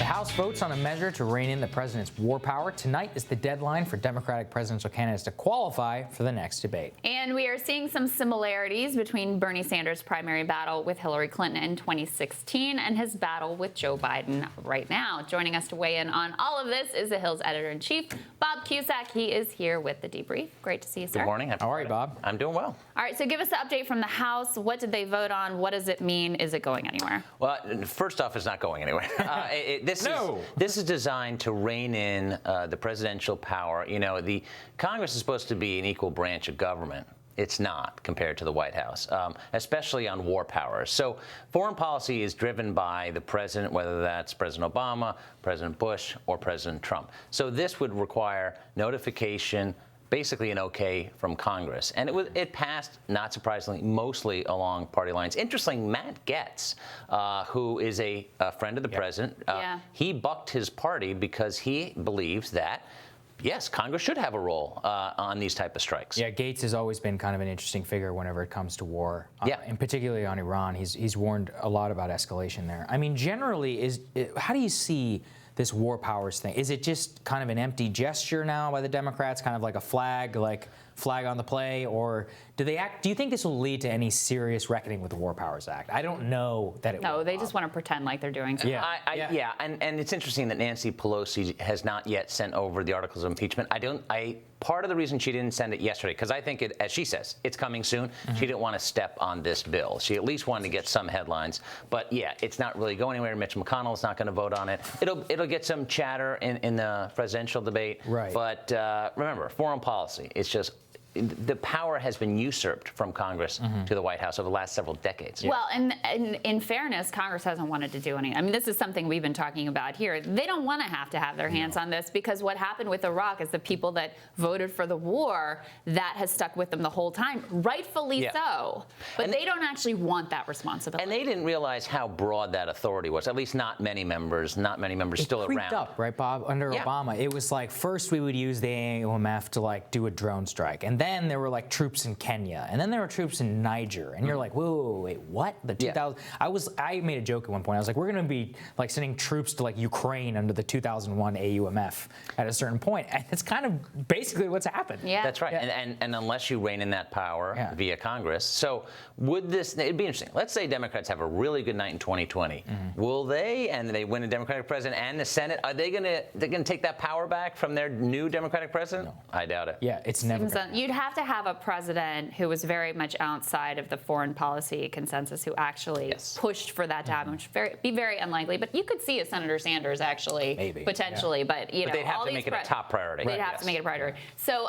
House votes on a measure to rein in the president's war power. Tonight is the deadline for Democratic presidential candidates to qualify for the next debate. And we are seeing some similarities between Bernie Sanders' primary battle with Hillary Clinton in 2016 and his battle with Joe Biden right now. Joining us to weigh in on all of this is the Hill's editor-in-chief, Bob Cusack. He is here with the debrief. Great to see you, sir. Good morning. How are you, Bob? I'm doing well. All right, so give us the update from the House. What did they vote on? What does it mean? Is it going anywhere? Well, first off, it's not going anywhere. This is designed to rein in the presidential power. You know, the Congress is supposed to be an equal branch of government. It's not compared to the White House, especially on war powers. So foreign policy is driven by the president, whether that's President Obama, President Bush, or President Trump. So this would require notification, basically an okay from Congress. And it passed, not surprisingly, mostly along party lines. Interestingly, Matt Gaetz, who is a friend of the president, he bucked his party because he believes that, yes, Congress should have a role on these type of strikes. Yeah, Gaetz has always been kind of an interesting figure whenever it comes to war, and particularly on Iran. He's warned a lot about escalation there. I mean, generally, how do you see this war powers thing? Is it just kind of an empty gesture now by the Democrats, kind of like a flag on the play, or do you think this will lead to any serious reckoning with the War Powers Act? I don't know that it will. No, they just want to pretend like they're doing something. And it's interesting that Nancy Pelosi has not yet sent over the articles of impeachment. Part of the reason she didn't send it yesterday, because I think, as she says, it's coming soon. She didn't want to step on this bill. She at least wanted to get some headlines. But yeah, it's not really going anywhere. Mitch McConnell's not going to vote on it. It'll get some chatter in the presidential debate. Right. But remember, foreign policy, it's just the power has been usurped from Congress to the White House over the last several decades. Well, and in fairness, Congress hasn't wanted to do anything. I mean, this is something we've been talking about here. They don't want to have their hands on this, because what happened with Iraq is the people that voted for the war, that has stuck with them the whole time, rightfully so. But they don't actually want that responsibility. And they didn't realize how broad that authority was. At least not many members still around. It creeped up, right, Bob? Under Obama, it was like first we would use the AUMF to do a drone strike, and then there were troops in Kenya, and then there were troops in Niger, and you're like, whoa, wait, what? The 2000. I made a joke at one point. I was like, we're going to be sending troops to Ukraine under the 2001 AUMF at a certain point, and it's kind of basically what's happened. Yeah, that's right. Yeah. And unless you rein in that power via Congress, so it'd be interesting. Let's say Democrats have a really good night in 2020. Will they, and they win a Democratic president and the Senate, are they going to take that power back from their new Democratic president? No. I doubt it. Yeah, it's never. You'd have to have a president who was very much outside of the foreign policy consensus, who actually pushed for that to happen, which would be very unlikely. But you could see a Senator Sanders actually, potentially. But they'd have to make it a top priority. They'd have to make it a priority. So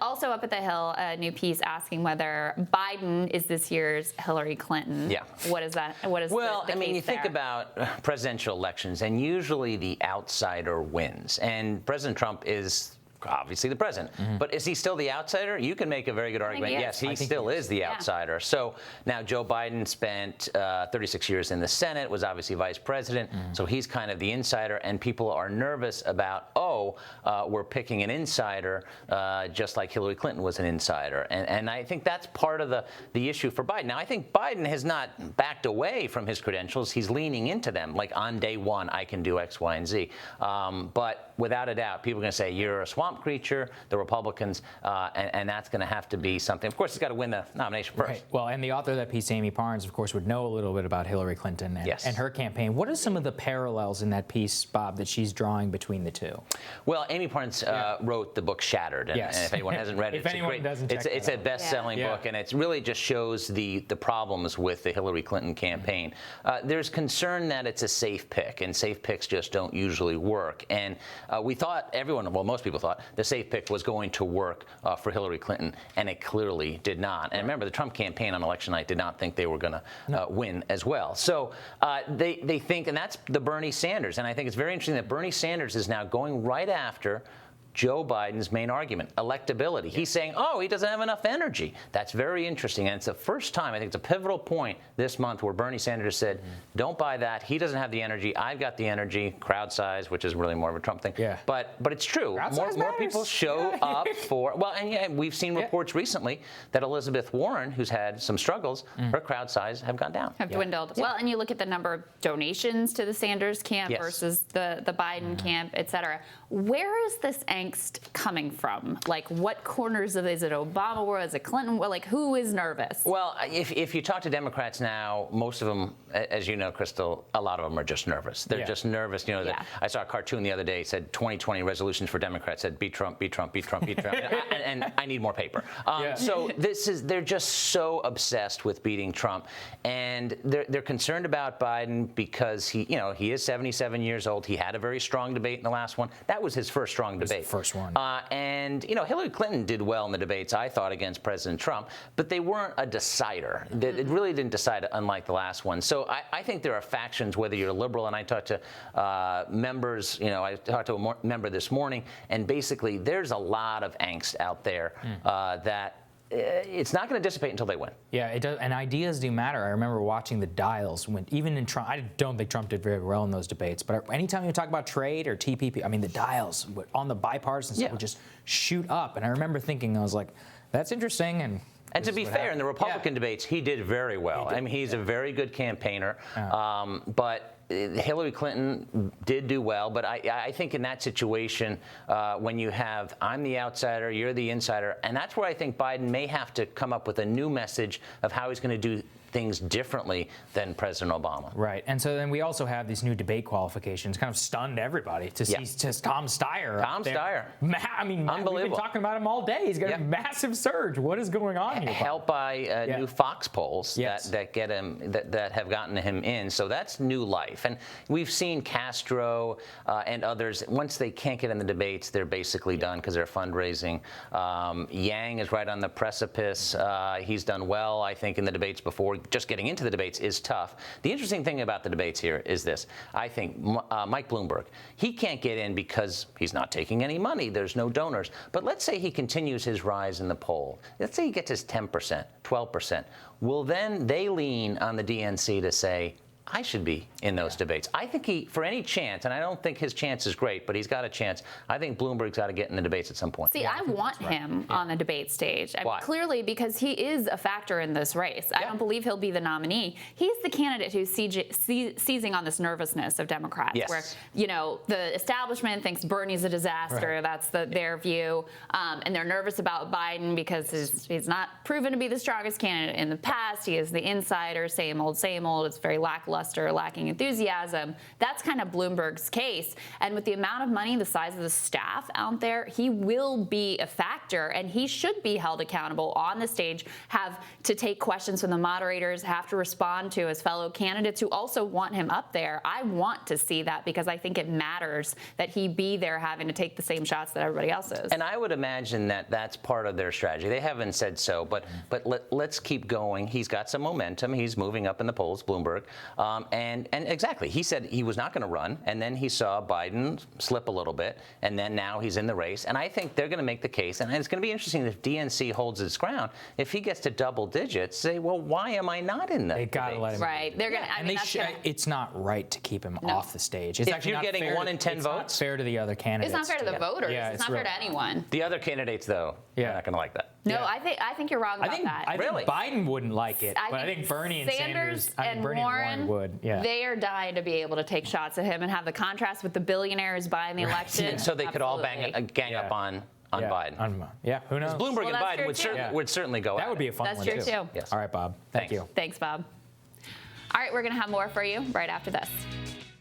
also up at the Hill, a new piece asking whether Biden is this year's Hillary Clinton. Yeah. What is that? What is well, the I mean, case you think there? about presidential elections, and usually the outsider wins. And President Trump is obviously the president. But is he still the outsider? You can make a very good argument. Yes, he still is the outsider. So now Joe Biden spent 36 years in the Senate, was obviously vice president. So he's kind of the insider, and people are nervous about, we're picking an insider, just like Hillary Clinton was an insider. And I think that's part of the issue for Biden. Now, I think Biden has not backed away from his credentials. He's leaning into them. Like, on day one, I can do X, Y, and Z. But without a doubt, people are going to say, you're a swamp creature, the Republicans, and that's going to have to be something. Of course, he's got to win the nomination first. Right. Well, and the author of that piece, Amy Parnes, of course, would know a little bit about Hillary Clinton and her campaign. What are some of the parallels in that piece, Bob, that she's drawing between the two? Well, Amy Parnes wrote the book Shattered, and if anyone hasn't read it, it's a best-selling book, and it really just shows the problems with the Hillary Clinton campaign. There's concern that it's a safe pick, and safe picks just don't usually work. And we thought, most people thought, the safe pick was going to work for Hillary Clinton, and it clearly did not. And remember, the Trump campaign on election night did not think they were going to win as well. So they think, and that's the Bernie Sanders. And I think it's very interesting that Bernie Sanders is now going right after Joe Biden's main argument, electability. He's saying, oh, he doesn't have enough energy. That's very interesting. And it's the first time, I think it's a pivotal point this month where Bernie Sanders said, don't buy that. He doesn't have the energy. I've got the energy. Crowd size, which is really more of a Trump thing. Yeah. But it's true. More people show up for, well, and yeah, we've seen reports recently that Elizabeth Warren, who's had some struggles, her crowd size have gone down. Have dwindled. Yeah. Well, and you look at the number of donations to the Sanders camp versus the Biden camp, et cetera. Where is this angst coming from? Like, what corners of it? Is it Obama world? Is it Clinton? Well, like, who is nervous? Well, if you talk to Democrats now, most of them, as you know, Crystal, a lot of them are just nervous. They're just nervous. You know, that I saw a cartoon the other day, said 2020 resolutions for Democrats said beat Trump, beat Trump, beat Trump, beat Trump, and I need more paper. So they're just so obsessed with beating Trump, and they're concerned about Biden because he is 77 years old. He had a very strong debate in the last one. That was his first strong debate. The first one. And Hillary Clinton did well in the debates, I thought, against President Trump, but they weren't a decider. It really didn't decide, unlike the last one. So I think there are factions, whether you're liberal, and I talked to members, I talked to a member this morning, and basically there's a lot of angst out there that it's not going to dissipate until they win. Yeah, it does, and ideas do matter. I remember watching the dials when, even in Trump, I don't think Trump did very well in those debates, but anytime you talk about trade or TPP, I mean, the dials on the bipartisan stuff would just shoot up. And I remember thinking, I was like, that's interesting. And to be fair, in the Republican debates, he did very well. I mean, he's a very good campaigner, but Hillary Clinton did do well, but I think in that situation, when you have, I'm the outsider, you're the insider, and that's where I think Biden may have to come up with a new message of how he's going to do things differently than President Obama. Right, and so then we also have these new debate qualifications. Kind of stunned everybody to see Tom Steyer. Tom Steyer. I mean, unbelievable. We've been talking about him all day. He's got a massive surge. What is going on here? Helped by new Fox polls that get him that have gotten him in. So that's new life. And we've seen Castro and others. Once they can't get in the debates, they're basically done because they're fundraising. Yang is right on the precipice. He's done well, I think, in the debates before. Just getting into the debates is tough. The interesting thing about the debates here is this. I think Mike Bloomberg, he can't get in because he's not taking any money. There's no donors. But let's say he continues his rise in the poll. Let's say he gets his 10%, 12%. Well, then they lean on the DNC to say, I should be in those debates. I think for any chance, and I don't think his chance is great, but he's got a chance. I think Bloomberg's got to get in the debates at some point. See, I want him on the debate stage. I mean, clearly, because he is a factor in this race. I don't believe he'll be the nominee. He's the candidate who's seizing on this nervousness of Democrats, where the establishment thinks Bernie's a disaster. That's their view, and they're nervous about Biden because he's not proven to be the strongest candidate in the past. He is the insider, same old, same old. It's very lackluster, lacking enthusiasm. That's kind of Bloomberg's case. And with the amount of money, the size of the staff out there, he will be a factor, and he should be held accountable on the stage, have to take questions from the moderators, have to respond to his fellow candidates who also want him up there. I want to see that because I think it matters that he be there having to take the same shots that everybody else is. And I would imagine that that's part of their strategy. They haven't said so, but let's keep going. He's got some momentum. He's moving up in the polls, Bloomberg. And exactly, he said he was not going to run, and then he saw Biden slip a little bit, and then now he's in the race. And I think they're going to make the case, and it's going to be interesting if DNC holds its ground. If he gets to double digits, say, well, why am I not in the They got to let him. Right. They're going to. I mean, it's not right to keep him off the stage. It's if you're getting 1 in 10 votes, not fair to the other candidates. It's not fair to the voters. It's not fair to anyone. The other candidates, though, are not going to like that. No, I think you're wrong about that. I think Biden wouldn't like it, but I think Bernie and Sanders and Warren would. Yeah. They are dying to be able to take shots at him and have the contrast with the billionaires buying the election. So they could all gang up on Biden. Who knows? Bloomberg and Biden would certainly go. That would be a fun one too. That's true too. Yes. All right, Bob. Thank you. Thanks, Bob. All right, we're going to have more for you right after this.